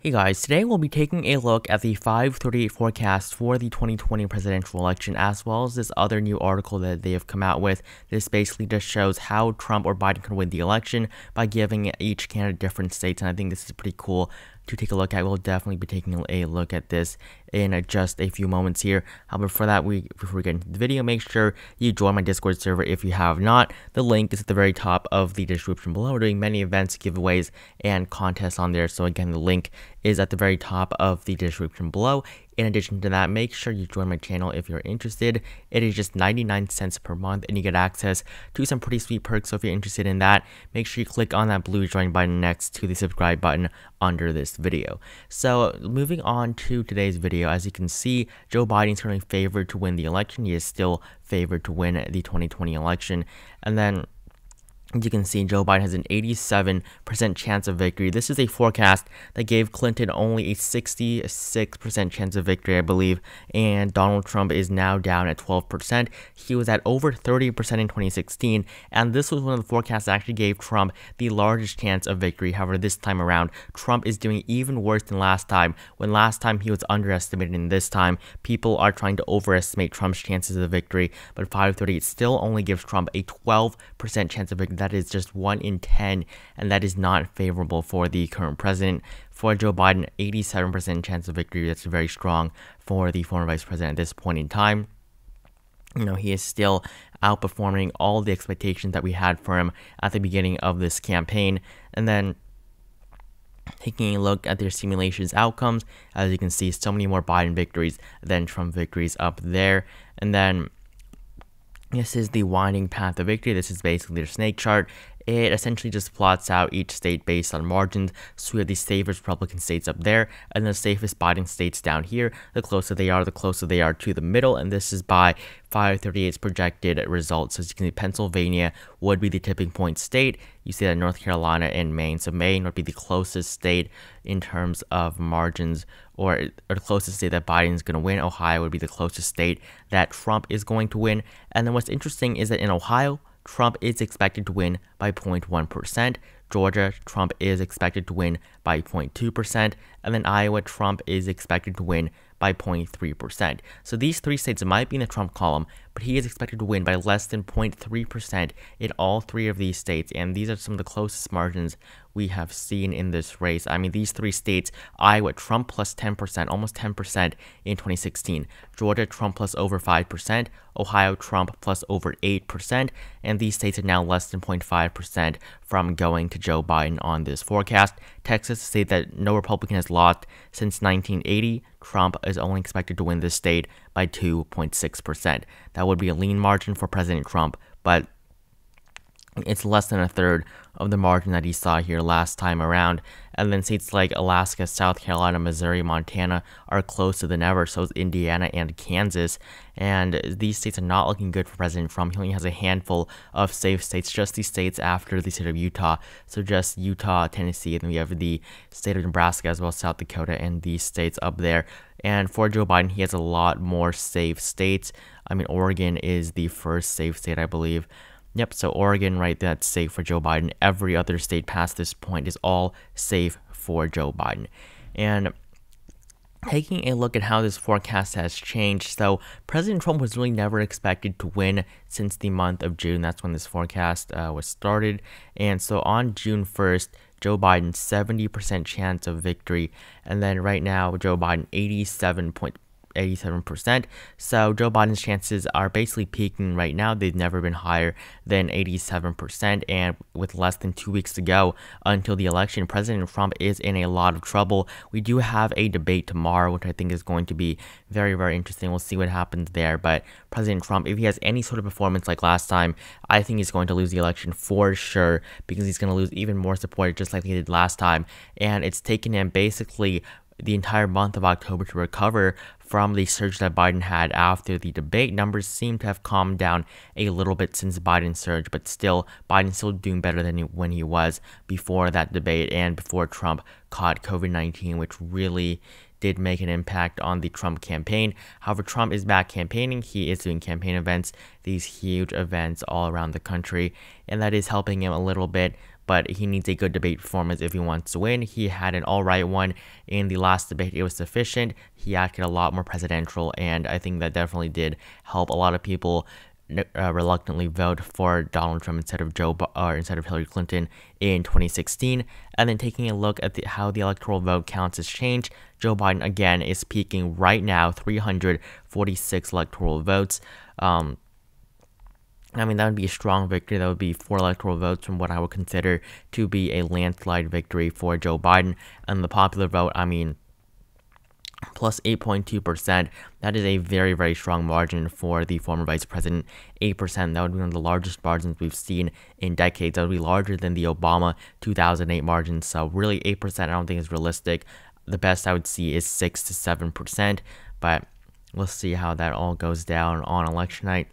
Hey guys, today we'll be taking a look at the 538 forecast for the 2020 presidential election, as well as this other new article that they have come out with. This basically just shows how Trump or Biden could win the election by giving each candidate different states, and I think this is pretty cool to take a look at. We'll definitely be taking a look at this in just a few moments here. However, before we get into the video, make sure you join my Discord server if you have not. The link is at the very top of the description below. We're doing many events, giveaways, and contests on there. So again, the link is at the very top of the description below. In addition to that, make sure you join my channel if you're interested. It is just 99 cents per month and you get access to some pretty sweet perks. So if you're interested in that, make sure you click on that blue join button next to the subscribe button under this video. So moving on to today's video, as you can see, Joe Biden is currently favored to win the election. He is still favored to win the 2020 election. And then you can see Joe Biden has an 87% chance of victory. This is a forecast that gave Clinton only a 66% chance of victory, I believe, and Donald Trump is now down at 12%. He was at over 30% in 2016, and this was one of the forecasts that actually gave Trump the largest chance of victory. However, this time around, Trump is doing even worse than last time, when last time he was underestimated, and this time people are trying to overestimate Trump's chances of victory, but 538 still only gives Trump a 12% chance of victory. That is just 1 in 10, and that is not favorable for the current president. For Joe Biden, 87% chance of victory. That's very strong for the former vice president at this point in time. You know, he is still outperforming all the expectations that we had for him at the beginning of this campaign. And then taking a look at their simulations outcomes, as you can see, so many more Biden victories than Trump victories up there. And then this is the winding path of victory. This is basically their snake chart. It essentially just plots out each state based on margins. So we have the safest Republican states up there, and the safest Biden states down here. The closer they are to the middle, and this is by 538's projected results. So as you can see, Pennsylvania would be the tipping point state. You see that North Carolina and Maine. So Maine would be the closest state in terms of margins, or the closest state that Biden's going to win. Ohio would be the closest state that Trump is going to win. And then what's interesting is that in Ohio, Trump is expected to win by 0.1%. Georgia, Trump is expected to win by 0.2%. And then Iowa, Trump is expected to win by 0.3%. So these three states might be in the Trump column, but he is expected to win by less than 0.3% in all three of these states. And these are some of the closest margins we have seen in this race. I mean, these three states, Iowa, Trump plus 10%, almost 10% in 2016. Georgia, Trump plus over 5%. Ohio, Trump plus over 8%. And these states are now less than 0.5% from going to Joe Biden on this forecast. Texas, a state that no Republican has lost since 1980. Trump is only expected to win this state by 2.6%. That would be a lean margin for President Trump, but it's less than a third of the margin that he saw here last time around. And then states like Alaska, South Carolina, Missouri, Montana are closer than ever. So is Indiana and Kansas. And these states are not looking good for President Trump. He only has a handful of safe states, just the states after the state of Utah. So just Utah, Tennessee, and then we have the state of Nebraska as well as South Dakota and these states up there. And for Joe Biden, he has a lot more safe states. I mean, Oregon is the first safe state, I believe. Yep, so Oregon, right, that's safe for Joe Biden. Every other state past this point is all safe for Joe Biden. And taking a look at how this forecast has changed, so President Trump was really never expected to win since the month of June. That's when this forecast was started. And so on June 1st, Joe Biden, 70% chance of victory. And then right now, Joe Biden, 87%. So Joe Biden's chances are basically peaking right now. They've never been higher than 87%, and with less than 2 weeks to go until the election, President Trump is in a lot of trouble. We do have a debate tomorrow, which I think is going to be very, very interesting. We'll see what happens there, but President Trump, if he has any sort of performance like last time, I think he's going to lose the election for sure, because he's going to lose even more support just like he did last time, and it's taken him basically the entire month of October to recover from the surge that Biden had after the debate. Numbers seem to have calmed down a little bit since Biden's surge, but still, Biden's still doing better than when he was before that debate and before Trump caught COVID-19, which really did make an impact on the Trump campaign. However, Trump is back campaigning. He is doing campaign events, these huge events all around the country, and that is helping him a little bit. but he needs a good debate performance if he wants to win. He had an alright one in the last debate. It was sufficient. He acted a lot more presidential, and I think that definitely did help a lot of people reluctantly vote for Donald Trump instead of Hillary Clinton in 2016. And then taking a look at how the electoral vote counts has changed, Joe Biden again is peaking right now, 346 electoral votes. I mean, that would be a strong victory. That would be 4 electoral votes from what I would consider to be a landslide victory for Joe Biden. And the popular vote, I mean, plus 8.2%. That is a very, very strong margin for the former vice president. 8%, that would be one of the largest margins we've seen in decades. That would be larger than the Obama 2008 margin. So really 8% I don't think is realistic. The best I would see is 6 to 7%, but we'll see how that all goes down on election night.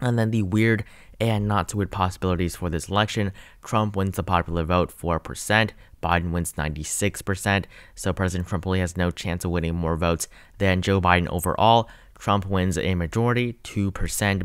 And then the weird and not so weird possibilities for this election: Trump wins the popular vote 4%, Biden wins 96%, so President Trump really has no chance of winning more votes than Joe Biden overall. Trump wins a majority, 2%,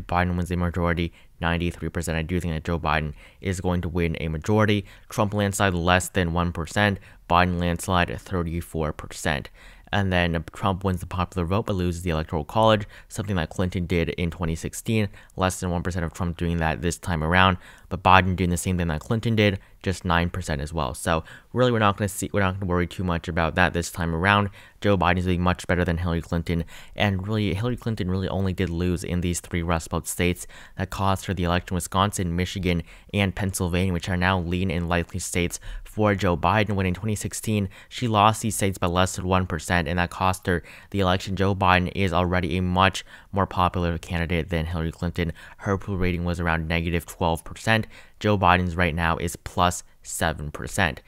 Biden wins a majority, 93%. I do think that Joe Biden is going to win a majority. Trump landslide less than 1%, Biden landslide 34%. And then Trump wins the popular vote but loses the electoral college, something that Clinton did in 2016. Less than 1% of Trump doing that this time around, but Biden doing the same thing that Clinton did, just 9% as well. So really, we're not going to worry too much about that this time around. Joe Biden is doing much better than Hillary Clinton, and really, Hillary Clinton really only did lose in these 3 Rust Belt states that caused her the election: Wisconsin, Michigan, and Pennsylvania, which are now lean and likely states for Joe Biden. When in 2016, she lost these states by less than 1%, and that cost her the election. Joe Biden is already a much more popular candidate than Hillary Clinton. Her approval rating was around negative 12%. Joe Biden's right now is plus 7%.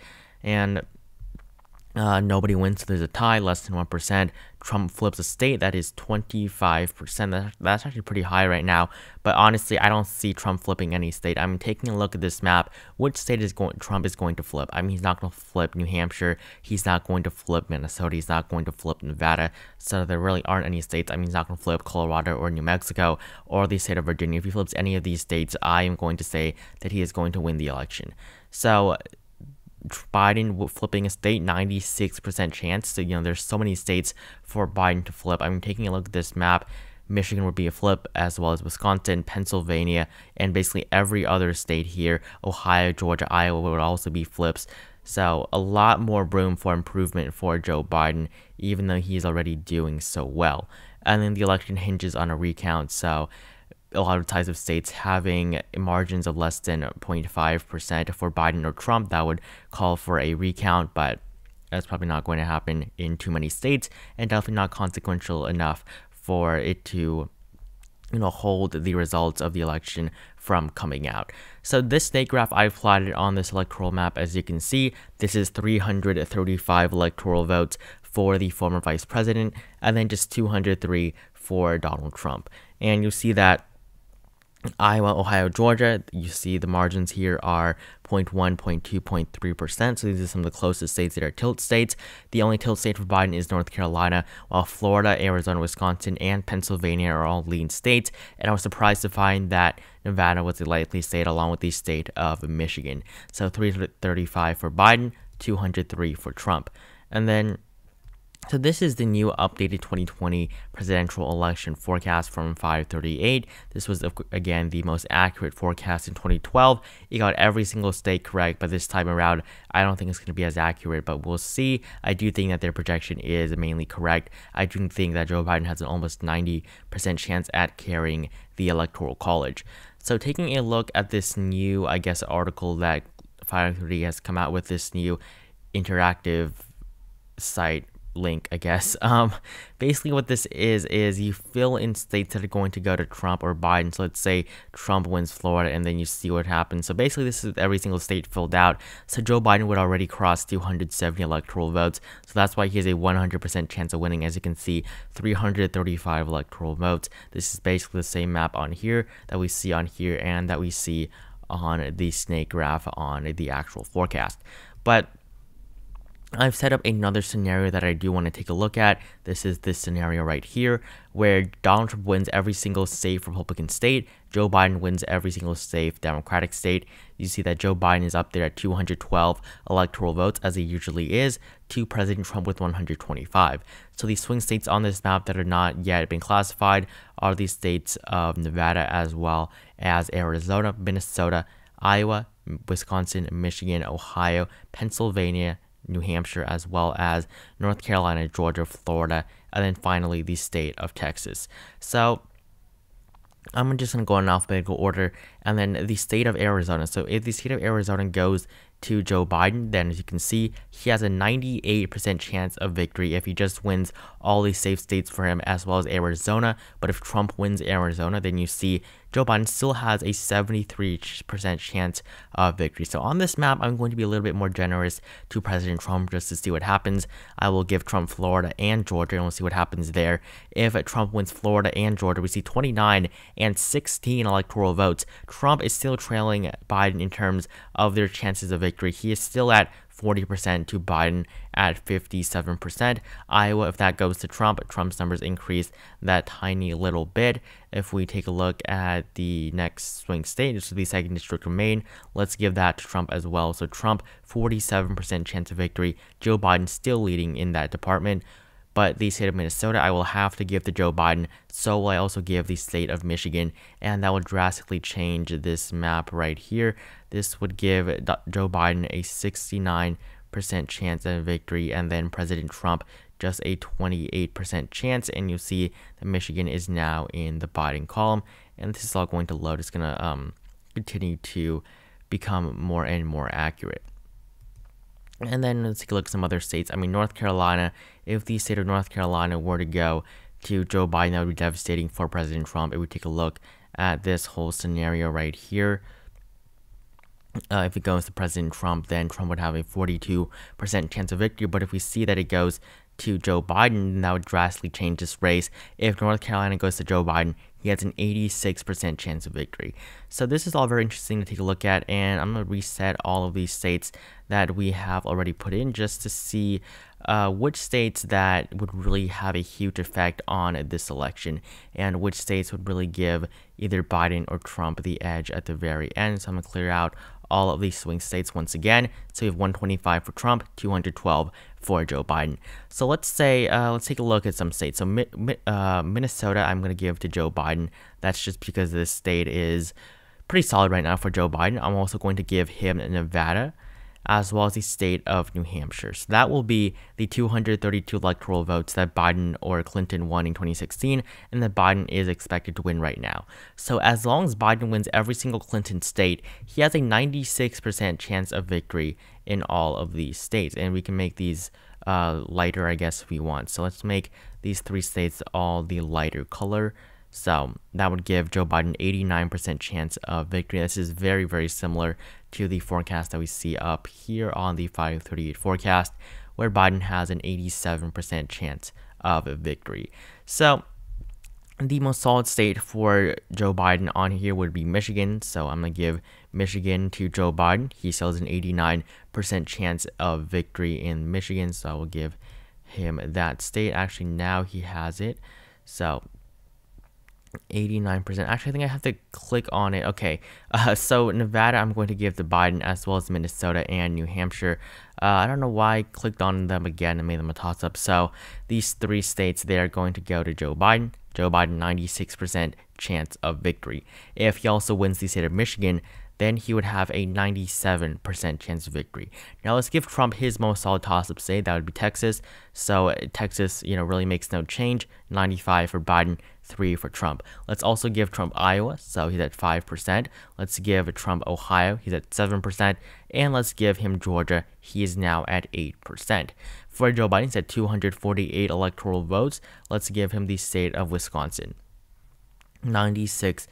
And nobody wins, so there's a tie, less than 1%. Trump flips a state, that is 25%. That's actually pretty high right now, but honestly, I don't see Trump flipping any state. I'm taking a look at this map. Which state Trump is going to flip? I mean, he's not going to flip New Hampshire. He's not going to flip Minnesota. He's not going to flip Nevada. So there really aren't any states. I mean, he's not going to flip Colorado or New Mexico or the state of Virginia. If he flips any of these states, I am going to say that he is going to win the election. So Biden flipping a state, 96% chance. So, there's so many states for Biden to flip. I'm taking a look at this map. Michigan would be a flip, as well as Wisconsin, Pennsylvania, and basically every other state here. Ohio, Georgia, Iowa would also be flips. So a lot more room for improvement for Joe Biden, even though he's already doing so well. And then the election hinges on a recount. So a lot of types of states having margins of less than 0.5% for Biden or Trump, that would call for a recount, but that's probably not going to happen in too many states, and definitely not consequential enough for it to hold the results of the election from coming out. So this snake graph I've plotted on this electoral map, as you can see, this is 335 electoral votes for the former vice president, and then just 203 for Donald Trump. And you'll see that Iowa, Ohio, Georgia, you see the margins here are 0.1, 0.2, 0.3%. So these are some of the closest states that are tilt states. The only tilt state for Biden is North Carolina, while Florida, Arizona, Wisconsin, and Pennsylvania are all lean states. And I was surprised to find that Nevada was a likely state along with the state of Michigan. So 335 for Biden, 203 for Trump. And then so this is the new updated 2020 presidential election forecast from 538. This was, again, the most accurate forecast in 2012. It got every single state correct, but this time around, I don't think it's going to be as accurate, but we'll see. I do think that their projection is mainly correct. I do think that Joe Biden has an almost 90% chance at carrying the Electoral College. So taking a look at this new, article that 538 has come out with, this new interactive site link, basically what this is you fill in states that are going to go to Trump or Biden. So let's say Trump wins Florida, and then you see what happens. So basically this is every single state filled out. So Joe Biden would already cross 270 electoral votes, so that's why he has a 100% chance of winning. As you can see, 335 electoral votes. This is basically the same map on here that we see on here and that we see on the snake graph on the actual forecast. But I've set up another scenario that I do want to take a look at. This is this scenario right here, where Donald Trump wins every single safe Republican state, Joe Biden wins every single safe Democratic state. You see that Joe Biden is up there at 212 electoral votes, as he usually is, to President Trump with 125. So these swing states on this map that are not yet been classified are the states of Nevada, as well as Arizona, Minnesota, Iowa, Wisconsin, Michigan, Ohio, Pennsylvania, New Hampshire, as well as North Carolina, Georgia, Florida, and then finally the state of Texas. So I'm just going to go in alphabetical order, and then the state of Arizona. So if the state of Arizona goes to Joe Biden, then as you can see, he has a 98% chance of victory if he just wins all these safe states for him, as well as Arizona. But if Trump wins Arizona, then you see Joe Biden still has a 73% chance of victory. So on this map, I'm going to be a little bit more generous to President Trump just to see what happens. I will give Trump Florida and Georgia, and we'll see what happens there. If Trump wins Florida and Georgia, we see 29 and 16 electoral votes. Trump is still trailing Biden in terms of their chances of victory. He is still at 40% to Biden at 57%. Iowa, if that goes to Trump, Trump's numbers increase that tiny little bit. If we take a look at the next swing state, this is the 2nd District of Maine, let's give that to Trump as well. So Trump, 47% chance of victory. Joe Biden still leading in that department. But the state of Minnesota, I will have to give to Joe Biden. So will I also give the state of Michigan, and that will drastically change this map right here. This would give Joe Biden a 69% chance of victory, and then President Trump just a 28% chance. And you'll see that Michigan is now in the Biden column, and this is all going to load. It's going to continue to become more and more accurate. And then let's take a look at some other states. I mean, North Carolina, if the state of North Carolina were to go to Joe Biden, that would be devastating for President Trump. If we take a look at this whole scenario right here, if it goes to President Trump, then Trump would have a 42% chance of victory. But if we see that it goes to Joe Biden, then that would drastically change this race. If North Carolina goes to Joe Biden, he has an 86% chance of victory. So this is all very interesting to take a look at, and I'm going to reset all of these states that we have already put in just to see which states that would really have a huge effect on this election, and which states would really give either Biden or Trump the edge at the very end. So I'm going to clear out all of these swing states once again. So we have 125 for Trump, 212 for Joe Biden. So let's take a look at some states. So Minnesota, I'm going to give to Joe Biden. That's just because this state is pretty solid right now for Joe Biden. I'm also going to give him Nevada, as well as the state of New Hampshire. So that will be the 232 electoral votes that Biden or Clinton won in 2016, and that Biden is expected to win right now. So as long as Biden wins every single Clinton state, he has a 96% chance of victory in all of these states. And we can make these lighter, I guess, if we want. So let's make these 3 states all the lighter color. So that would give Joe Biden 89% chance of victory. This is very, very similar to the forecast that we see up here on the 538 forecast, where Biden has an 87% chance of victory. So the most solid state for Joe Biden on here would be Michigan. So I'm going to give Michigan to Joe Biden. He still has an 89% chance of victory in Michigan. So I will give him that state. Actually, now he has it. So 89%. Actually, I think I have to click on it. Okay, so Nevada, I'm going to give to Biden, as well as Minnesota and New Hampshire. I don't know why I clicked on them again and made them a toss-up. So these 3 states, they are going to go to Joe Biden. Joe Biden, 96% chance of victory. If he also wins the state of Michigan, then he would have a 97% chance of victory. Now let's give Trump his most solid toss-up state. That would be Texas. So Texas, really makes no change. 95 for Biden, 3 for Trump. Let's also give Trump Iowa. So he's at 5%. Let's give Trump Ohio. He's at 7%. And let's give him Georgia. He is now at 8%. For Joe Biden, he's at 248 electoral votes. Let's give him the state of Wisconsin. 96%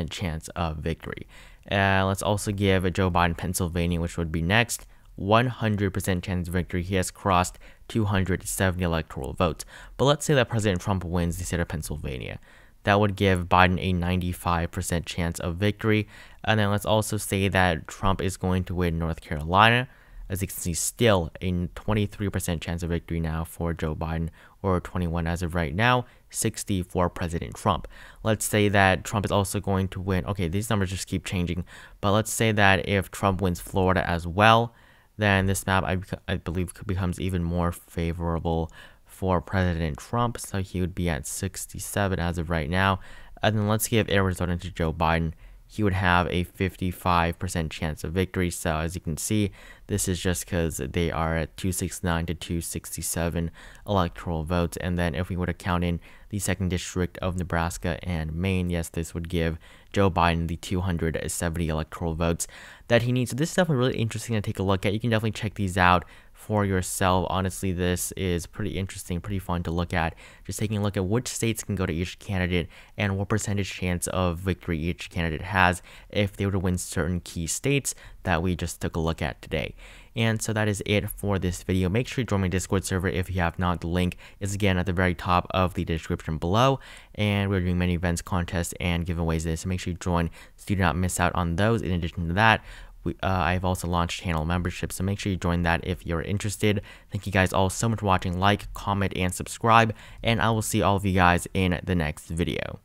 chance of victory. Let's also give Joe Biden Pennsylvania, which would be next. 100% chance of victory. He has crossed 270 electoral votes. But let's say that President Trump wins the state of Pennsylvania. That would give Biden a 95% chance of victory. And then let's also say that Trump is going to win North Carolina, as you can see, still a 23% chance of victory now for Joe Biden, or 21 as of right now, 60 for President Trump. Let's say that Trump is also going to win. Okay, these numbers just keep changing, but let's say that if Trump wins Florida as well, then this map, I believe, becomes even more favorable for President Trump. So he would be at 67 as of right now. And then let's give Arizona to Joe Biden. He would have a 55% chance of victory. So as you can see, this is just because they are at 269 to 267 electoral votes. And then if we were to count in the 2nd District of Nebraska and Maine, yes, this would give Joe Biden the 270 electoral votes that he needs. So this is definitely really interesting to take a look at. You can definitely check these out for yourself. Honestly, this is pretty interesting, pretty fun to look at. Just taking a look at which states can go to each candidate and what percentage chance of victory each candidate has if they were to win certain key states that we just took a look at today. And so that is it for this video. Make sure you join my Discord server if you have not. The link is again at the very top of the description below. And we're doing many events, contests, and giveaways there. So make sure you join so you do not miss out on those. In addition to that, I've also launched channel membership, so make sure you join that if you're interested. Thank you guys all so much for watching. Like, comment, and subscribe, and I will see all of you guys in the next video.